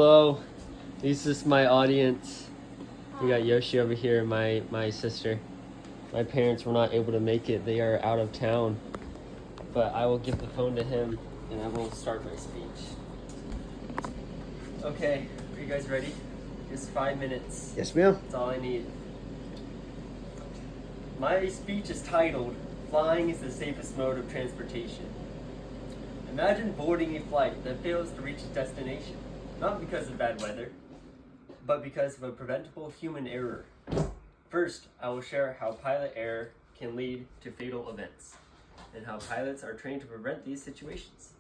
Hello, this is my audience. We got Yoshi over here, my sister. My parents were not able to make it. They are out of town. But I will give the phone to him and I will start my speech. Okay, are you guys ready? Just 5 minutes. Yes, ma'am. That's all I need. My speech is titled, Flying is the Safest Mode of Transportation. Imagine boarding a flight that fails to reach its destination, not because of bad weather, but because of a preventable human error. First, I will share how pilot error can lead to fatal events, and how pilots are trained to prevent these situations.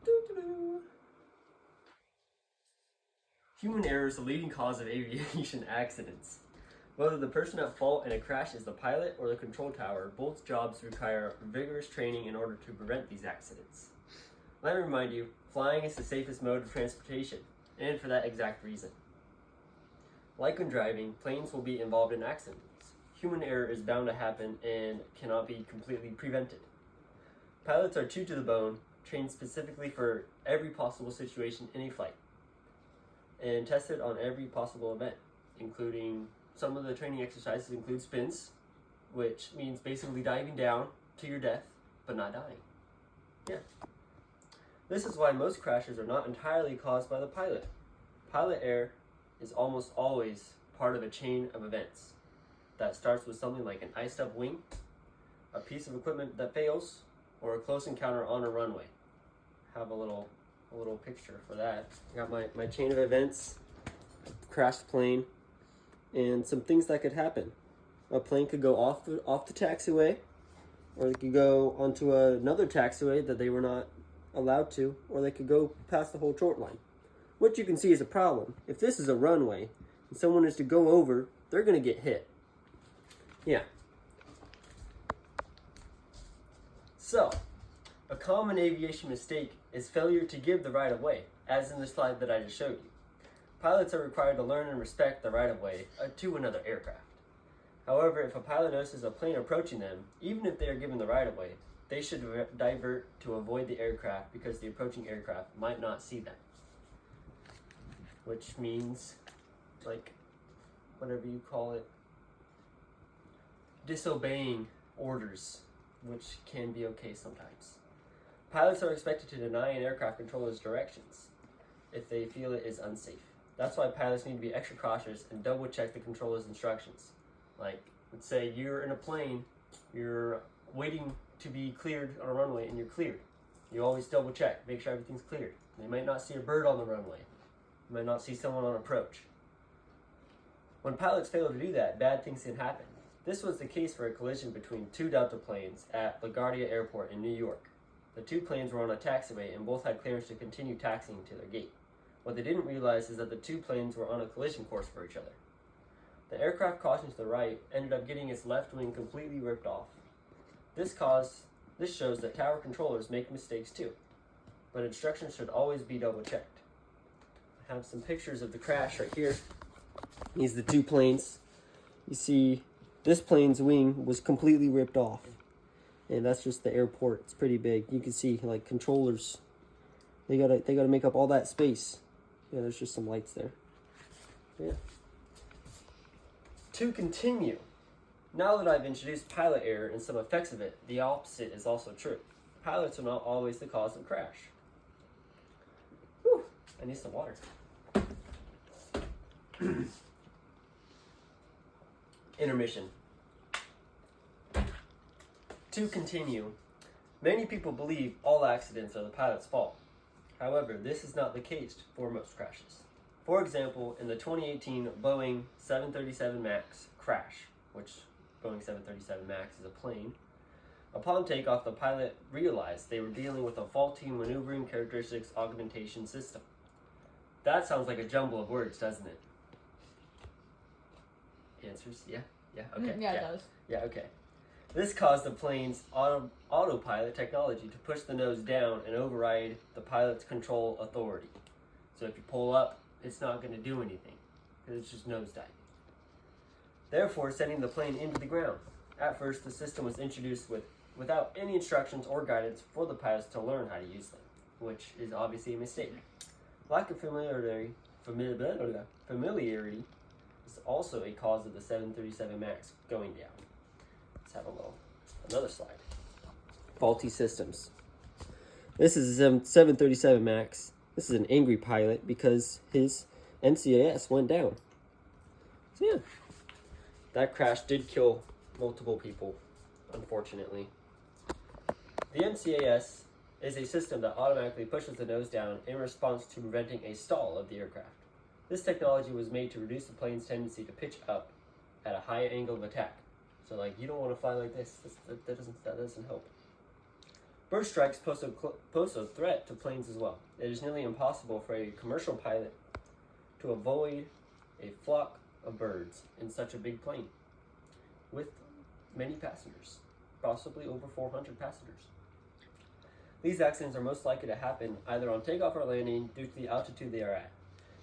Doo-doo-doo. Human error is the leading cause of aviation accidents. Whether the person at fault in a crash is the pilot or the control tower, both jobs require vigorous training in order to prevent these accidents. Let me remind you, flying is the safest mode of transportation, and for that exact reason. Like when driving, planes will be involved in accidents. Human error is bound to happen and cannot be completely prevented. Pilots are chewed to the bone, trained specifically for every possible situation in a flight, and tested on every possible event, including some of the training exercises include spins, which means basically diving down to your death, but not dying. Yeah. This is why most crashes are not entirely caused by the pilot. Pilot error is almost always part of a chain of events that starts with something like an iced up wing, a piece of equipment that fails, or a close encounter on a runway. Have a little picture for that. I got my chain of events, crashed plane, and some things that could happen. A plane could go off the taxiway, or they could go onto another taxiway that they were not allowed to, or they could go past the whole short line. What you can see is a problem. If this is a runway and someone is to go over, they're going to get hit. Yeah. So, a common aviation mistake is failure to give the right of way, as in the slide that I just showed you. Pilots are required to learn and respect the right of way to another aircraft. However, if a pilot notices a plane approaching them, even if they are given the right of way, they should divert to avoid the aircraft because the approaching aircraft might not see them. Which means, like, whatever you call it, disobeying orders, which can be okay sometimes. Pilots are expected to deny an aircraft controller's directions if they feel it is unsafe. That's why pilots need to be extra cautious and double check the controller's instructions. Like, let's say you're in a plane, you're waiting to be cleared on a runway and you're cleared. You always double check, make sure everything's cleared. They might not see a bird on the runway. You might not see someone on approach. When pilots fail to do that, bad things can happen. This was the case for a collision between two Delta planes at LaGuardia Airport in New York. The two planes were on a taxiway and both had clearance to continue taxiing to their gate. What they didn't realize is that the two planes were on a collision course for each other. The aircraft caution to the right ended up getting its left wing completely ripped off. This shows that tower controllers make mistakes too, but instructions should always be double checked. I have some pictures of the crash right here. These are the two planes. You see, this plane's wing was completely ripped off, and that's just the airport. It's pretty big. You can see like controllers. They gotta make up all that space. Yeah, there's just some lights there. Yeah. To continue, now that I've introduced pilot error and some effects of it, the opposite is also true. Pilots are not always the cause of crash. Whew, I need some water. Intermission. To continue, many people believe all accidents are the pilot's fault. However, this is not the case for most crashes. For example, in the 2018 Boeing 737 MAX crash, which Boeing 737 MAX is a plane, upon takeoff, the pilot realized they were dealing with a faulty maneuvering characteristics augmentation system. That sounds like a jumble of words, doesn't it? Answers? Yeah? Okay. Yeah, it does. Yeah, okay. This caused the plane's autopilot technology to push the nose down and override the pilot's control authority. So if you pull up, it's not going to do anything, because it's just nosediving. Therefore, sending the plane into the ground. At first, the system was introduced without any instructions or guidance for the pilots to learn how to use them, which is obviously a mistake. Lack of familiarity is also a cause of the 737 MAX going down. Let's have another slide. Faulty systems. This is a 737 MAX. This is an angry pilot because his NCAS went down. So yeah, that crash did kill multiple people, unfortunately. The NCAS is a system that automatically pushes the nose down in response to preventing a stall of the aircraft. This technology was made to reduce the plane's tendency to pitch up at a high angle of attack. So like, you don't want to fly like this. That doesn't help. Bird strikes pose a threat to planes as well. It is nearly impossible for a commercial pilot to avoid a flock of birds in such a big plane with many passengers, possibly over 400 passengers. These accidents are most likely to happen either on takeoff or landing due to the altitude they are at.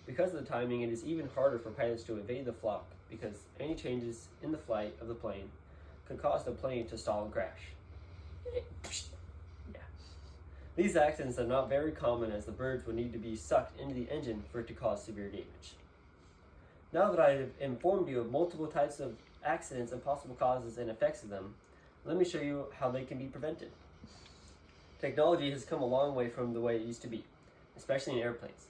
Because of the timing, it is even harder for pilots to evade the flock because any changes in the flight of the plane could cause the plane to stall and crash. These accidents are not very common as the birds would need to be sucked into the engine for it to cause severe damage. Now that I have informed you of multiple types of accidents and possible causes and effects of them, let me show you how they can be prevented. Technology has come a long way from the way it used to be, especially in airplanes.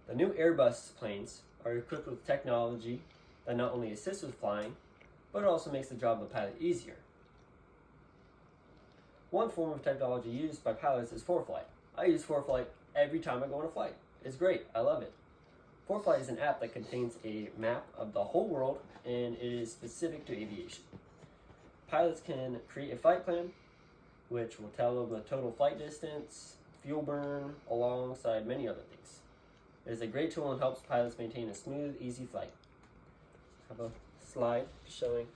The new Airbus planes are equipped with technology that not only assists with flying, but it also makes the job of the pilot easier. One form of technology used by pilots is ForeFlight. I use ForeFlight every time I go on a flight. It's great. I love it. ForeFlight is an app that contains a map of the whole world and it is specific to aviation. Pilots can create a flight plan, which will tell them the total flight distance, fuel burn, alongside many other things. It is a great tool and helps pilots maintain a smooth, easy flight. I have a slide showing.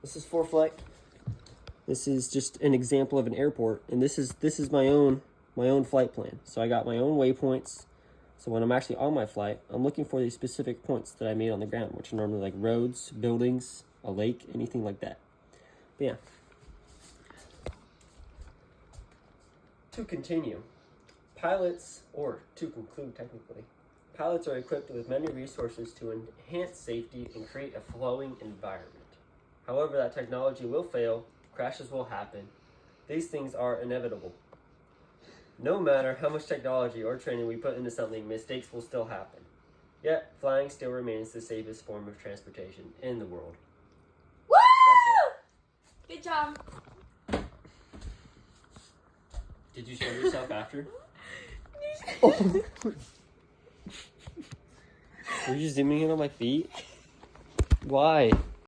This is ForeFlight. This is just an example of an airport, and this is my own flight plan. So I got my own waypoints. So when I'm actually on my flight, I'm looking for these specific points that I made on the ground, which are normally like roads, buildings, a lake, anything like that. But yeah. To continue, to conclude technically, pilots are equipped with many resources to enhance safety and create a flowing environment. However, that technology will fail. Crashes will happen. These things are inevitable. No matter how much technology or training we put into something, mistakes will still happen. Yet, flying still remains the safest form of transportation in the world. Woo! Good job. Did you show yourself after? Were you zooming in on my feet? Why?